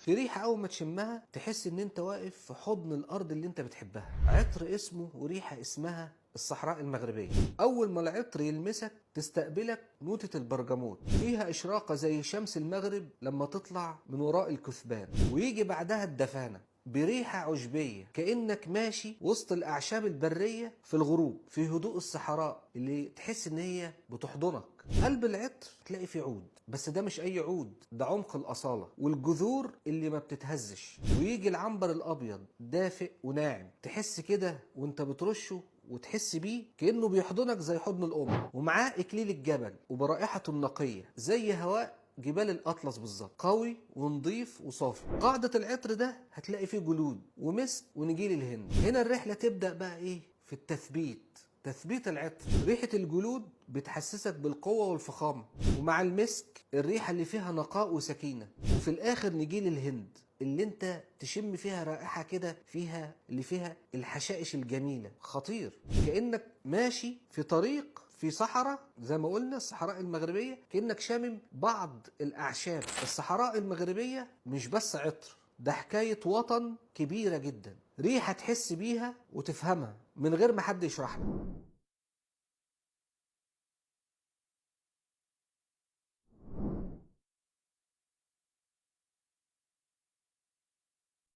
في ريحة أول ما تشمها تحس إن أنت واقف في حضن الأرض اللي أنت بتحبها. عطر اسمه وريحة اسمها الصحراء المغربية. أول ما العطر يلمسك تستقبلك نوتة البرجموت، فيها إشراقة زي شمس المغرب لما تطلع من وراء الكثبان، ويجي بعدها الدفانة بريحة عشبية كأنك ماشي وسط الأعشاب البرية في الغروب في هدوء الصحراء اللي تحس إن هي بتحضنك. قلب العطر تلاقي فيه عود، بس ده مش أي عود، ده عمق الأصالة والجذور اللي ما بتتهزش. ويجي العنبر الأبيض دافئ وناعم، تحس كده وانت بترشه وتحس بيه كأنه بيحضنك زي حضن الأم. ومعاه إكليل الجبل وبرائحته النقية زي هواء جبال الأطلس بالظبط، قوي ونضيف وصافي. قاعدة العطر ده هتلاقي فيه جلود ومسك ونجيل الهند. هنا الرحلة تبدأ بقى إيه؟ في تثبيت العطر. ريحة الجلود بتحسسك بالقوة والفخامة، ومع المسك الريحة اللي فيها نقاء وسكينة، وفي الآخر نجيل الهند اللي انت تشم فيها رائحة كده فيها الحشائش الجميلة. خطير، كأنك ماشي في طريق في صحراء زي ما قلنا الصحراء المغربية، كأنك شامم بعض الأعشاب. الصحراء المغربية مش بس عطر، ده حكاية وطن كبيرة جدا، ريحة تحس بيها وتفهمها من غير ما حد يشرح لك.